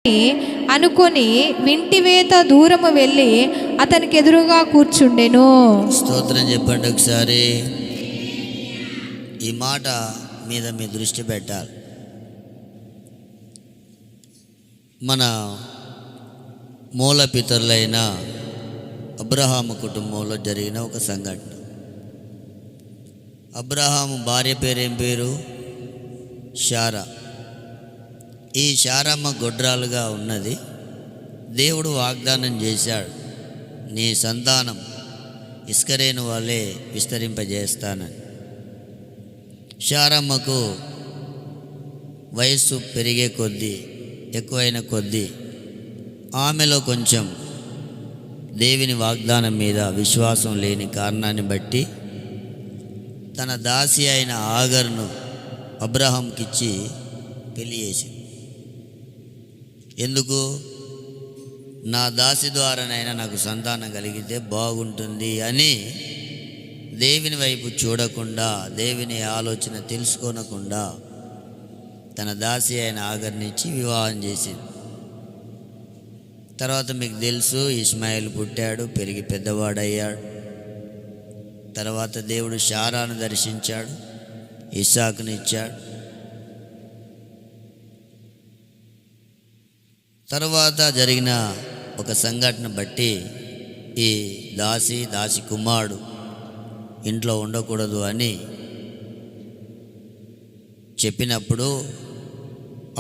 అనుకొని వింటివేత దూరము వెళ్ళి అతనికి ఎదురుగా కూర్చుండెను. స్తోత్రం చెప్పండి ఒకసారి. ఈ మాట మీద మీ దృష్టి పెట్టాలి. మన మూల పితరులైన అబ్రహాము కుటుంబంలో జరిగిన ఒక సంఘటన. అబ్రహాము భార్య పేరేం పేరు? శారా. ఈ శారమ్మ గొడ్రాలుగా ఉన్నది. దేవుడు వాగ్దానం చేశాడు, నీ సంతానం ఇస్కరేను వాళ్ళే విస్తరింపజేస్తానని. శారమ్మకు వయస్సు పెరిగే కొద్దీ, ఎక్కువైన కొద్దీ ఆమెలో కొంచెం దేవుని వాగ్దానం మీద విశ్వాసం లేని కారణాన్ని బట్టి తన దాసి అయిన ఆగర్ను అబ్రహాంకిచ్చి పెళ్లి చేసింది. ఎందుకు? నా దాసి ద్వారానైనా నాకు సంతానం కలిగితే బాగుంటుంది అని దేవుని వైపు చూడకుండా, దేవుని ఆలోచన తెలుసుకోనకుండా తన దాసి అయిన ఆగర్నిచ్చి వివాహం చేసింది. తర్వాత మీకు తెలుసు, ఇస్మాయిల్ పుట్టాడు, పెరిగి పెద్దవాడయ్యాడు. తర్వాత దేవుడు శారాను దర్శించాడు, ఇస్సాకుని ఇచ్చాడు. తర్వాత జరిగిన ఒక సంఘటన బట్టి ఈ దాసి కుమారుడు ఇంట్లో ఉండకూడదు అని చెప్పినప్పుడు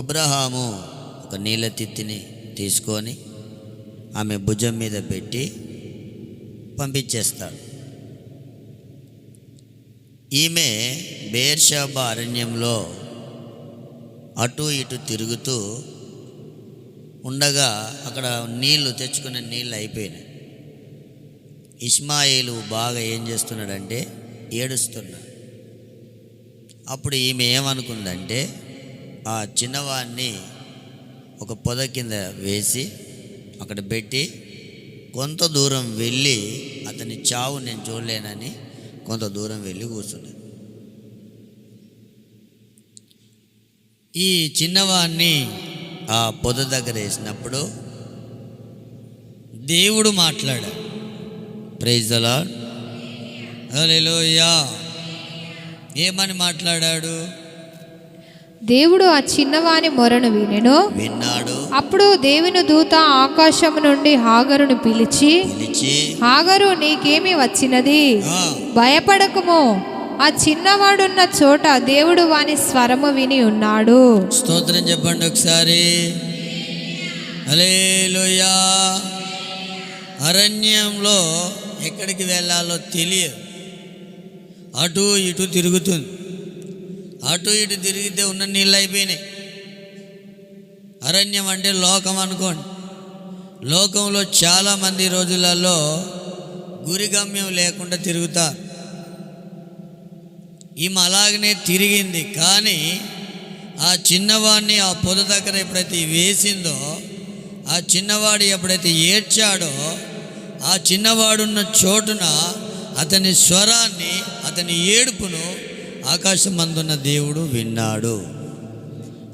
అబ్రహాము ఒక నీళ్ళ తిత్తిని తీసుకొని ఆమె భుజం మీద పెట్టి పంపించేస్తాడు. ఈమె బేర్షాబా అరణ్యంలో అటు ఇటు తిరుగుతూ ఉండగా అక్కడ నీళ్లు తెచ్చుకున్న నీళ్ళు అయిపోయినాయి. ఇస్మాయిలు బాగా ఏం చేస్తున్నాడంటే ఏడుస్తున్నాడు. అప్పుడు ఈమె ఏమనుకుందంటే ఆ చిన్నవాడిని ఒక పొద కింద వేసి అక్కడ పెట్టి కొంత దూరం వెళ్ళి, అతని చావు నేను చూడలేనని కొంత దూరం వెళ్ళి కూర్చున్నాడు. ఈ చిన్నవాడిని ఆ పొద దగ్గర వేసినప్పుడు దేవుడు మాట్లాడాడు. ప్రైజ్ ది లార్డ్, హల్లెలూయా. ఏమని మాట్లాడాడు? దేవుడు ఆ చిన్నవాని మొరను విన్నాడు. అప్పుడు దేవుని దూత ఆకాశము నుండి హాగరును పిలిచి హాగరు, నీకేమి వచ్చినది? భయపడకుము, ఆ చిన్నవాడున్న చోట దేవుడు వాని స్వరము విని ఉన్నాడు. స్తోత్రం చెప్పండి ఒకసారి. హల్లెలూయా. అరణ్యంలో ఎక్కడికి వెళ్ళాలో తెలియదు, అటు ఇటు తిరుగుతుంది. అటు ఇటు తిరిగితే ఉన్న నీళ్ళు అయిపోయినాయి. అరణ్యం అంటే లోకం అనుకోండి. లోకంలో చాలామంది రోజులలో గురిగమ్యం లేకుండా తిరుగుతారు. ఈమె అలాగనే తిరిగింది. కానీ ఆ చిన్నవాడిని ఆ పొద దగ్గర ఎప్పుడైతే వేసిందో, ఆ చిన్నవాడు ఎప్పుడైతే ఏడ్చాడో, ఆ చిన్నవాడున్న చోటున అతని స్వరాన్ని, అతని ఏడుపును ఆకాశమందున్న దేవుడు విన్నాడు.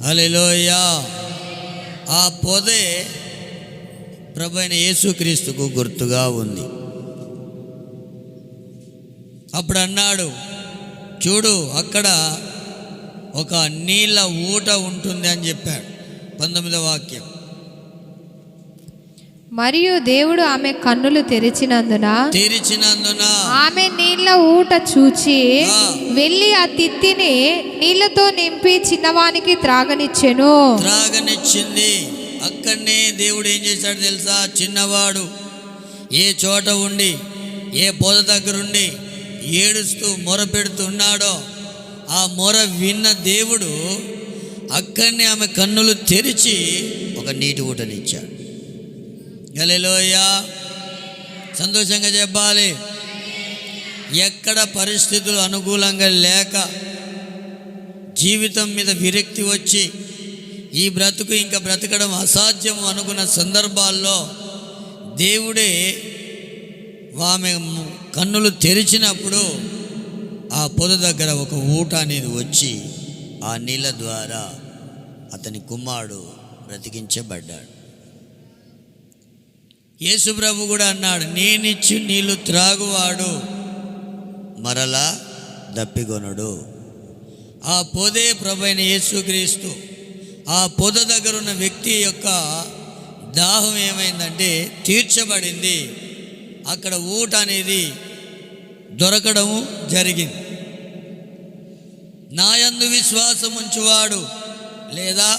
హల్లెలూయా. ఆ పొదే ప్రభువైన యేసుక్రీస్తుకు గుర్తుగా ఉంది. అప్పుడు అన్నాడు, చూడు అక్కడ ఒక నీళ్ళ ఊట ఉంటుంది అని చెప్పాడు. 19వ వాక్యం. మరియు దేవుడు ఆమె కన్నులు తెరిచినందున ఆమె నీళ్ళ ఊట చూచి వెళ్ళి ఆ తిత్తిని నీళ్లతో నింపి చిన్నవానికి త్రాగనిచ్చింది. అక్కడనే దేవుడు ఏం చేశాడు తెలుసా? చిన్నవాడు ఏ చోట ఉండి, ఏ పొద దగ్గరుండి ఏడుస్తూ మొర పెడుతున్నాడో ఆ మొర విన్న దేవుడు అక్కడనే ఆమె కన్నులు తెరిచి ఒక నీటి ఊటనిచ్చాడు. హల్లెలూయా. సంతోషంగా చెప్పాలి. ఎక్కడ పరిస్థితులు అనుకూలంగా లేక జీవితం మీద విరక్తి వచ్చి ఈ బ్రతుకు ఇంకా బ్రతకడం అసాధ్యం అనుకున్న సందర్భాల్లో దేవుడే ఆమె కన్నులు తెరిచినప్పుడు ఆ పొద దగ్గర ఒక ఊట అనేది వచ్చి ఆ నీళ్ళ ద్వారా అతని కుమారుడు బ్రతికించబడ్డాడు. యేసు ప్రభు కూడా అన్నాడు, నేనిచ్చి నీళ్లు త్రాగువాడు మరలా దప్పికొనడు. ఆ పొదే ప్రభు అయిన యేసుక్రీస్తు. ఆ పొద దగ్గర ఉన్న వ్యక్తి యొక్క దాహం ఏమైందంటే తీర్చబడింది. అక్కడ ఊట అనేది దొరకడము జరిగింది. నాయందు విశ్వాసం ఉంచువాడు లేదా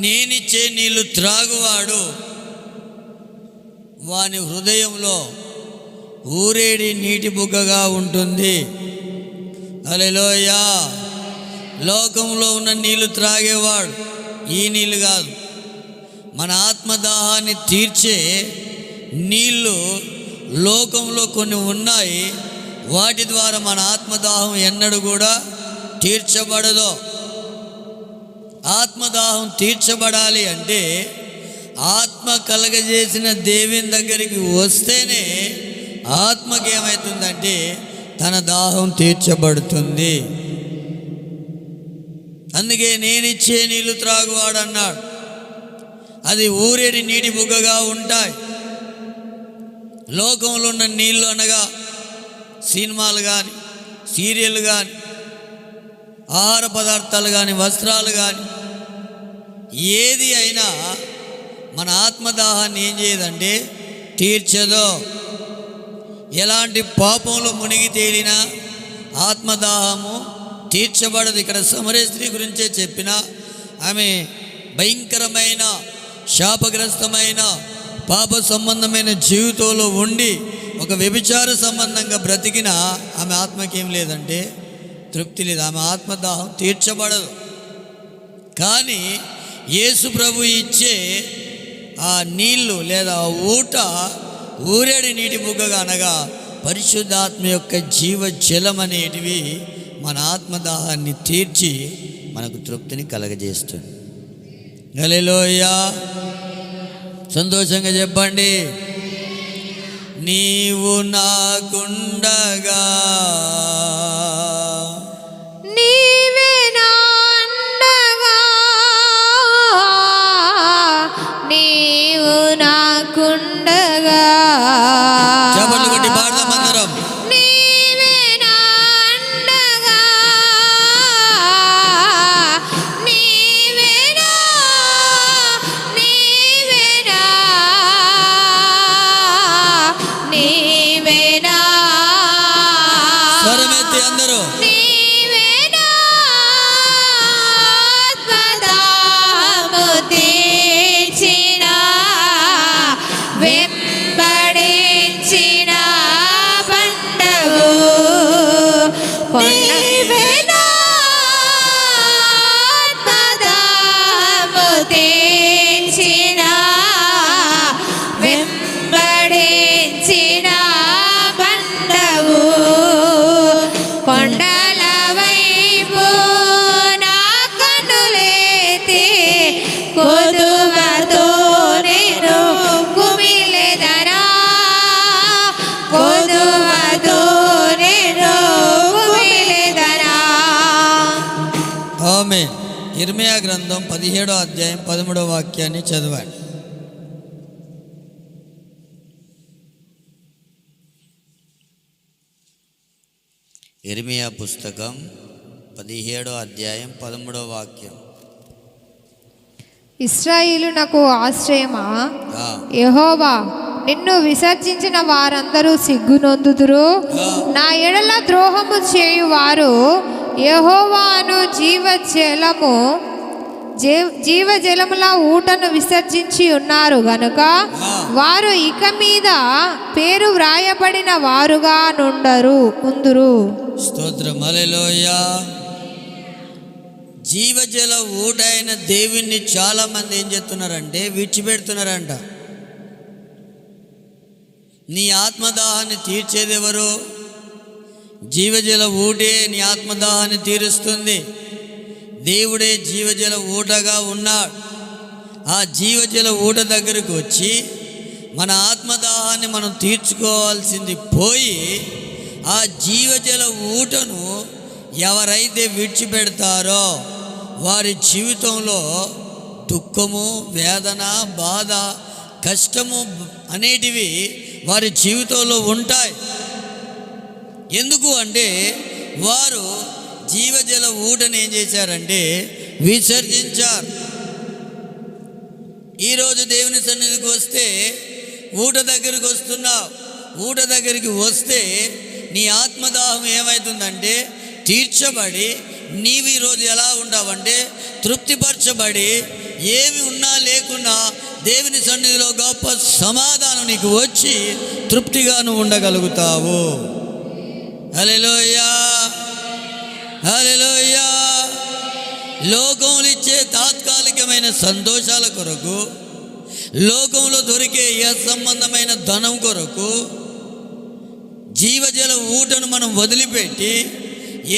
నేనిచ్చే నీళ్లు త్రాగువాడు వాని హృదయంలో ఊరేడి నీటి బుగ్గగా ఉంటుంది. హల్లెలూయా. లోకంలో ఉన్న నీళ్లు త్రాగేవాడు ఈ నీళ్ళు కాదు, మన ఆత్మదాహాన్ని తీర్చే నీళ్ళు లోకంలో కొన్ని ఉన్నాయి. వాటి ద్వారా మన ఆత్మదాహం ఎన్నడూ కూడా తీర్చబడదు. ఆత్మదాహం తీర్చబడాలి అంటే ఆత్మ కలగజేసిన దేవుని దగ్గరికి వస్తేనే ఆత్మకి ఏమవుతుందంటే తన దాహం తీర్చబడుతుంది. అందుకే నేనిచ్చే నీళ్లు త్రాగువాడు అన్నాడు. అది ఊరేడి నీటి బుగ్గగా ఉంటాయి. లోకంలో ఉన్న నీళ్ళు అనగా సినిమాలు కానీ, సీరియల్ కానీ, ఆహార పదార్థాలు కానీ, వస్త్రాలు కానీ, ఏది అయినా మన ఆత్మదాహాన్ని ఏం చేయదంటే తీర్చదో. ఎలాంటి పాపంలో మునిగి తేలినా ఆత్మదాహము తీర్చబడదు. ఇక్కడ సమరయ స్త్రీ గురించే చెప్పిన, ఆమె భయంకరమైన శాపగ్రస్తమైన పాప సంబంధమైన జీవితంలో ఉండి ఒక వ్యభిచార సంబంధంగా బ్రతికిన ఆమె ఆత్మకి ఏం లేదంటే తృప్తి లేదు. ఆమె ఆత్మదాహం తీర్చబడదు. కానీ యేసు ప్రభు ఇచ్చే ఆ నీళ్ళు లేదా ఊట ఊరేడి నీటి బుగ్గగా అనగా పరిశుద్ధాత్మ యొక్క జీవ జలం అనేటివి మన ఆత్మదాహాన్ని తీర్చి మనకు తృప్తిని కలగజేస్తుంది. హల్లెలూయా. సంతోషంగా చెప్పండి. నీవు నాకుండగా నీవే నా అండగా, నీవు నాకుండగా. చప్పట్లు కొట్టి పాడదాం అందరం. నీవే నా అండగా, నీవే నా, నీవే నా, నీవే నా. స్వరమెత్తి అందరూ. నీవే నా ఆత్మదాహము తీర్చిన, వెంబడించిన పండవు. నీవే నా ఆత్మదాహము తీర్చిన, వెంబడించిన పండవు. కొండల వైపు నా కన్నులెత్తి కొదువతో నేను కుమిలెదనా, కొదువతో నేను కుమిలెదనా. ఆమేన్. ఇర్మీయా గ్రంథం 17వ అధ్యాయం 13వ వాక్యాన్ని చదవండి. ఇర్మీయా పుస్తకం 17వ అధ్యాయం 13వ వాక్యం. ఇశ్రాయేలు నాకు ఆశ్రయమా, ఆ, యెహోవా నిన్ను విసర్జించిన వారందరూ సిగ్గునొందుదురు. నా ఎడల ద్రోహము చేయువారు యెహోవాను జీవజలముల ఊటను విసర్జించి ఉన్నారు గనుక వారు ఇక మీద పేరు వ్రాయబడిన వారుగా ఉందురు. స్తోత్రం. హల్లెలూయా. జీవజల ఊట అయిన దేవుణ్ణి చాలామంది ఏం చేస్తున్నారంటే విడిచిపెడుతున్నారంట. నీ ఆత్మదాహాన్ని తీర్చేది ఎవరు? జీవజల ఊటే నీ ఆత్మదాహాన్ని తీరుస్తుంది. దేవుడే జీవజల ఊటగా ఉన్నాడు. ఆ జీవజల ఊట దగ్గరకు వచ్చి మన ఆత్మదాహాన్ని మనం తీర్చుకోవాల్సింది పోయి ఆ జీవజల ఊటను ఎవరైతే విడిచిపెడతారో వారి జీవితంలో దుఃఖము, వేదన, బాధ, కష్టము అనేటివి వారి జీవితంలో ఉంటాయి. ఎందుకు అంటే వారు జీవజల ఊటను ఏం చేశారంటే విసర్జించారు. ఈరోజు దేవుని సన్నిధికి వస్తే ఊట దగ్గరికి వస్తున్నావు. ఊట దగ్గరికి వస్తే నీ ఆత్మదాహం ఏమవుతుందంటే తీర్చబడి నీవు ఈరోజు ఎలా ఉంటావంటే తృప్తిపరచబడి ఏమి ఉన్నా లేకున్నా దేవుని సన్నిధిలో గొప్ప సమాధానం నీకు వచ్చి తృప్తిగా నువ్వు ఉండగలుగుతావు. హల్లెలూయా, హల్లెలూయా. లోకంలో ఇచ్చే తాత్కాలికమైన సంతోషాల కొరకు, లోకంలో దొరికే సంబంధమైన ధనం కొరకు జీవజల ఊటను మనం వదిలిపెట్టి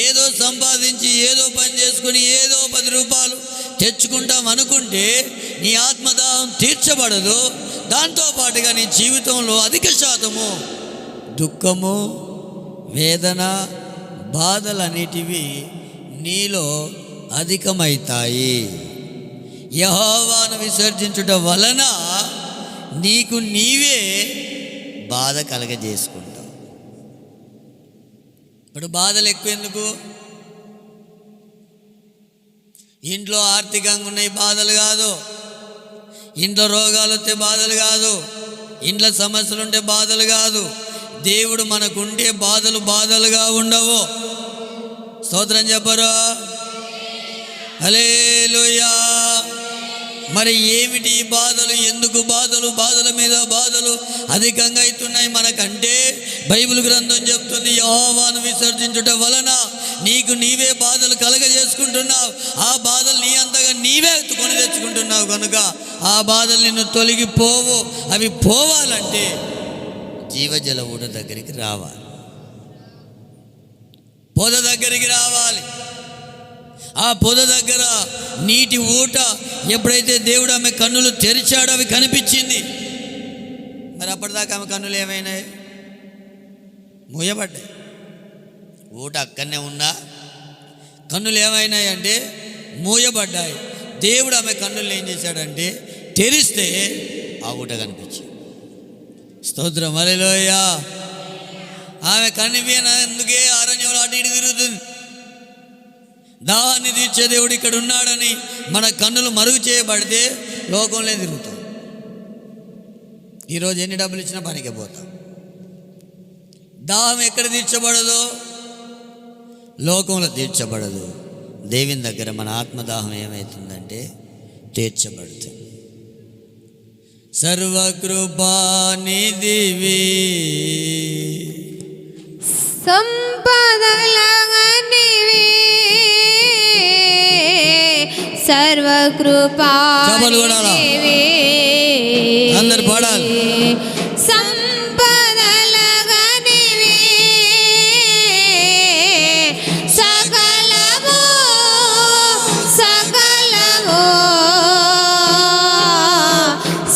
ఏదో సంపాదించి ఏదో పని చేసుకుని ఏదో 10 రూపాయలు తెచ్చుకుంటాం అనుకుంటే నీ ఆత్మదాహం తీర్చబడదు. దాంతోపాటుగా నీ జీవితంలో అధిక శాతము దుఃఖము, వేదన, బాధలన్నిటివి నీలో అధికమవుతాయి. యెహోవాను విసర్జించుట వలన నీకు నీవే బాధ కలగజేసుకుంటావు. ఇప్పుడు బాధలు ఎక్కువ ఎందుకు? ఇంట్లో ఆర్థికంగా ఉన్నాయి బాధలు కాదు, ఇంట్లో రోగాలు వస్తే బాధలు కాదు, ఇంట్లో సమస్యలు ఉంటే బాధలు కాదు. దేవుడు మనకుంటే బాధలుగా ఉండవు. స్తోత్రం చెప్పరు? హల్లెలూయా. మరి ఏమిటి ఈ బాధలు? ఎందుకు బాధలు? బాధల మీద బాధలు అధికంగా అవుతున్నాయి మనకంటే బైబిల్ గ్రంథం చెప్తుంది, యెహోవాను విసర్జించుట వలన నీకు నీవే బాధలు కలగజేసుకుంటున్నావు. ఆ బాధలు నీ అంతగా నీవే కొని తెచ్చుకుంటున్నావు కనుక ఆ బాధలు నిన్ను తొలగిపోవు. అవి పోవాలంటే జీవజల ఊట దగ్గరికి రావాలి, పొద దగ్గరికి రావాలి. ఆ పొద దగ్గర నీటి ఊట ఎప్పుడైతే దేవుడు ఆమె కన్నులు తెరిచాడో అవి కనిపించింది. మరి అప్పటిదాకా ఆమె కన్నులు ఏమైనాయి? మూయబడ్డాయి. ఊట అక్కడనే ఉన్నా కన్నులు ఏమైనాయి అంటే మూయబడ్డాయి. దేవుడు ఆమె కన్నులు ఏం చేశాడంటే తెరిస్తే ఆ ఊట కనిపించింది. స్తోత్రం, హల్లెలూయా. ఆమె కనిపించినందుకే అరణ్యంలో అటు ఇటు తిరుగుతుంది. దాన్ని తీర్చే దేవుడు ఇక్కడ ఉన్నాడని మన కన్నులు మరుగు చేయబడితే లోకంలో తిరుగుతాం. ఈరోజు ఎన్ని డబ్బులు ఇచ్చినా పనికి పోతాం. దాహం ఎక్కడ తీర్చబడదో లోకంలో తీర్చబడదు. దేవుని దగ్గర మన ఆత్మదాహం ఏమవుతుందంటే తీర్చబడుతుంది. సర్వకృపానిధివి సంపదలగనివి సర్వకృపానిధివి అందరు పాడాలి. సంపదలగనివి సకలము సకలము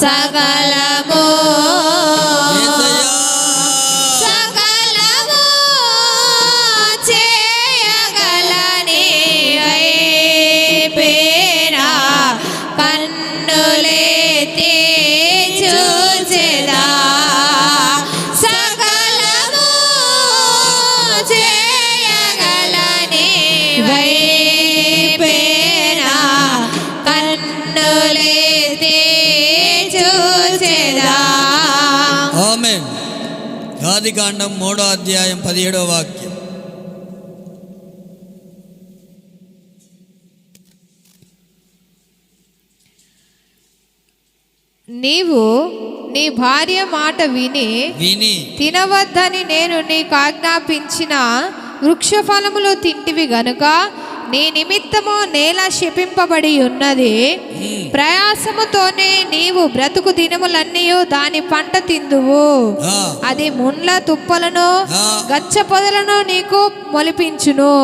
సకలము సకలము చేయగలని వైపేనా కన్నులెత్తి చూచెదా. సకలము చేయగలని వైపేనా కన్నులెత్తి చూచెదా. ఆమేన్. ఆదికాండం 3వ అధ్యాయం 17వ వాక్యం. నీవు నీ భార్య మాట విని తినవద్దని నేను నీకు ఆజ్ఞాపించిన వృక్ష ఫలములు తింటివి గనుక నీ నిమిత్తము నేల శపింపబడి ఉన్నది. ప్రయాసముతోనే నీవు బ్రతుకు దినములన్నీ దాని పంట తిందువు. అది ముండ్ల తుప్పలను గచ్చ పొదలను నీకు మొలిపించును.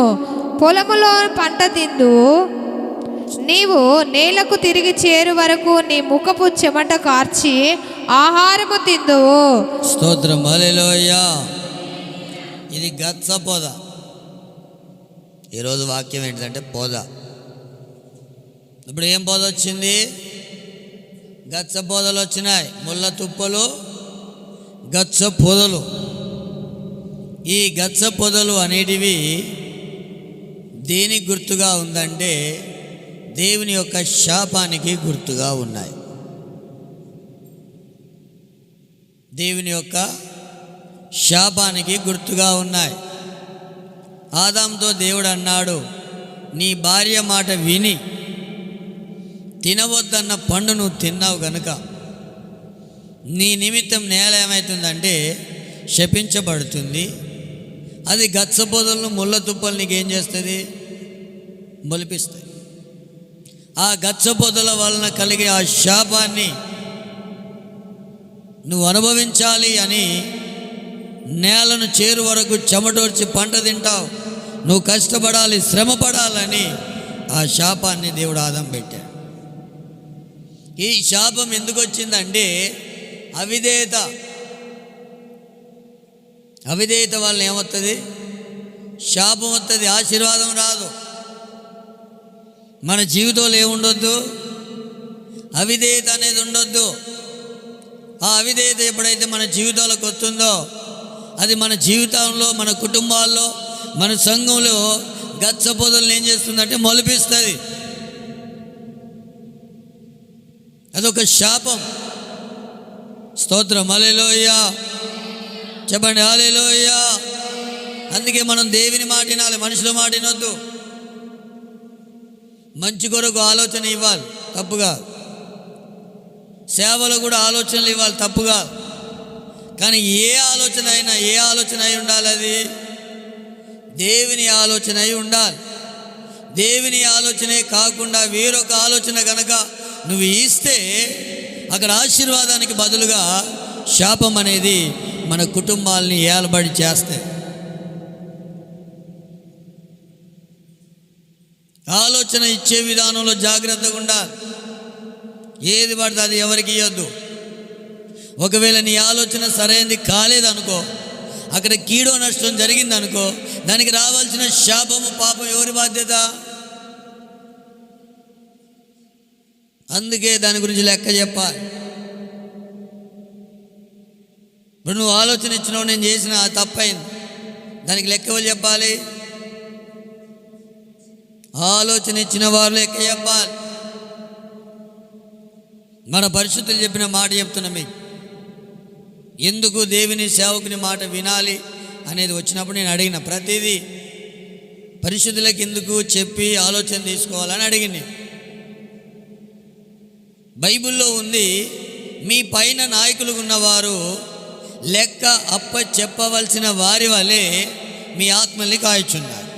పొలములో పంట తిందువు. నీవు నేలకు తిరిగి చేరు వరకు నీ ముఖపు చెమట కార్చి ఆహారము తిందువు. స్తోత్రం, హల్లెలూయా. ఇది గచ్చ పొద. ఈరోజు వాక్యం ఏంటంటే పొద. ఇప్పుడు ఏం పొద వచ్చింది? గచ్చ పొదలు వచ్చినాయి, ముళ్ళ తుప్పలు, గచ్చ పొదలు. ఈ గచ్చ పొదలు అనేటివి దేనికి గుర్తుగా ఉందంటే దేవుని యొక్క శాపానికి గుర్తుగా ఉన్నాయి. దేవుని యొక్క శాపానికి గుర్తుగా ఉన్నాయి. ఆదాంతో దేవుడు అన్నాడు, నీ భార్య మాట విని తినవద్దన్న పండు నువ్వు తిన్నావు గనుక నీ నిమిత్తం నేల ఏమవుతుందంటే శపించబడుతుంది. అది గచ్చ పొదలను, ముళ్ళ తుప్పలు నీకేం చేస్తుంది? మొలిపిస్తాయి. ఆ గచ్చ పొదల వలన కలిగే ఆ శాపాన్ని నువ్వు అనుభవించాలి అని నేలను చేరు వరకు చెమటోర్చి పంట తింటావు, నువ్వు కష్టపడాలి, శ్రమ పడాలని ఆ శాపాన్ని దేవుడు ఆదాం పెట్టాడు. ఈ శాపం ఎందుకు వచ్చిందంటే అవిధేయత. అవిధేయత వల్ల ఏమవుతుంది? శాపం వస్తుంది, ఆశీర్వాదం రాదు. మన జీవితంలో ఏముండొద్దు? అవిధేయత అనేది ఉండొద్దు. ఆ అవిధేయత ఎప్పుడైతే మన జీవితాలకు వస్తుందో అది మన జీవితంలో, మన కుటుంబాల్లో, మన సంఘంలో గచ్చ పొదలను ఏం చేస్తుందంటే మొలిపిస్తుంది. అదొక శాపం. స్తోత్రం, హల్లెలూయా చెప్పండి, హల్లెలూయా. అందుకే మనం దేవుని మాట వినాలి, మనుషుల మాట వినొద్దు. మంచి కొరకు ఆలోచన ఇవ్వాలి, తప్పుగా. సేవలో కూడా ఆలోచనలు ఇవ్వాలి, తప్పుగా. కానీ ఏ ఆలోచన అయినా, ఏ ఆలోచన అయి ఉండాలి? అది దేవుని ఆలోచన అయి ఉండాలి. దేవుని ఆలోచనే కాకుండా వేరొక ఆలోచన కనుక నువ్వు ఇస్తే అక్కడ ఆశీర్వాదానికి బదులుగా శాపం అనేది మన కుటుంబాలని ఏలబడి చేస్తాయి. ఆలోచన ఇచ్చే విధానంలో జాగ్రత్తగా ఉండాలి. ఏది పడితే అది ఎవరికి ఇవ్వద్దు. ఒకవేళ నీ ఆలోచన సరైనది కాలేదనుకో, అక్కడ కీడో నష్టం జరిగిందనుకో, దానికి రావాల్సిన శాపము, పాపం ఎవరి బాధ్యత? అందుకే దాని గురించి లెక్క చెప్పాలి. ఇప్పుడు నువ్వు ఆలోచన ఇచ్చినావు, నేను చేసిన తప్పైంది, దానికి లెక్క ఎవరు చెప్పాలి? ఆలోచన ఇచ్చిన వారు లెక్క చెప్పాలి. మన పరిశుద్ధులు చెప్పిన మాట చెప్తున్నా మీకు. ఎందుకు దేవుని సేవకుని మాట వినాలి అనేది వచ్చినప్పుడు నేను అడిగిన ప్రతిదీ పరిశుద్ధులకు ఎందుకు చెప్పి ఆలోచన తీసుకోవాలని అడిగింది. బైబిల్లో ఉంది, మీ పైన నాయకులు ఉన్నవారు లెక్క అప్ప చెప్పవలసిన వారి వలె మీ ఆత్మల్ని కాయచున్నారు.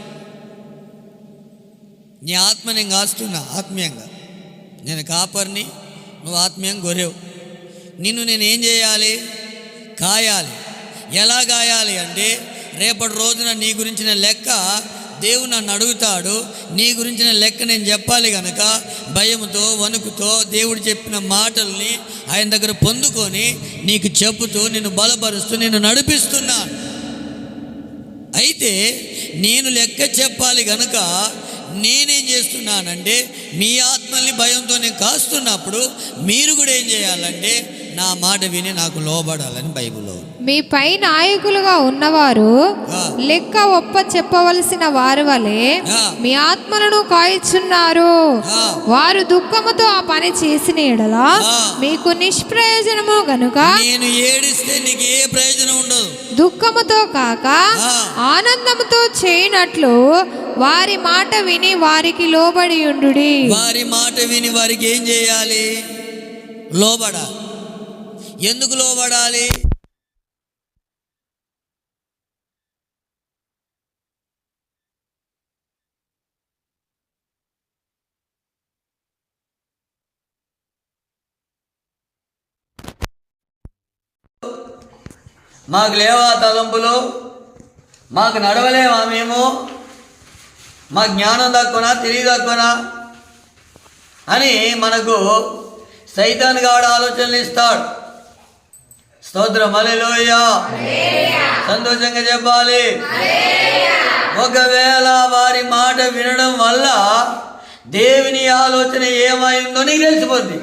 నీ ఆత్మ నేను కాస్తున్నా ఆత్మీయంగా. నేను కాపర్ని, నువ్వు ఆత్మీయంగా గొర్రెవు. నిన్ను నేనేం చేయాలి? కాయాలి. ఎలా కాయాలి అంటే రేపటి రోజున నీ గురించిన లెక్క దేవుడు నన్ను అడుగుతాడు. నీ గురించిన లెక్క నేను చెప్పాలి కనుక భయముతో, వణుకుతో దేవుడు చెప్పిన మాటల్ని ఆయన దగ్గర పొందుకొని నీకు చెబుతూ, నిన్ను బలపరుస్తూ, నిన్ను నడిపిస్తున్నాను. అయితే నేను లెక్క చెప్పాలి కనుక నేనేం చేస్తున్నానంటే మీ ఆత్మల్ని భయంతో నేను కాస్తున్నప్పుడు మీరు కూడా ఏం చేయాలంటే నా మాట విని నాకు లోబడాలని బైబిల్లో. మీ పై నాయకులుగా ఉన్నవారు లెక్క ఒప్ప చెప్పవలసిన వారి వలె మీ ఆత్మలను కాయిచున్నారు. వారు దుఃఖముతో ఆ పని చేసిన ఎడల మీకు నిష్ప్రయోజనము గనుక నేను ఏడిస్తే నీకు ఏ ప్రయోజనం ఉండదు. దుఃఖముతో కాక ఆనందముతో చేయనట్లు వారి మాట విని వారికి లోబడి ఉండుడి. వారి మాట విని వారికి ఏం చేయాలి? లోబడాలి. ఎందుకు లోబడాలి? మాకు లేవా తలంపులు? మాకు నడవలేమా మేము? మా జ్ఞానం తక్కువనా, తెలివి తక్కువనా అని మనకు సైతాన్ గాడు ఆలోచనలు ఇస్తాడు. స్తోత్రం, హల్లెలూయా. సంతోషంగా చెప్పాలి. ఒకవేళ వారి మాట వినడం వల్ల దేవుని ఆలోచన ఏమైందో నీకు తెలిసిపోద్ది.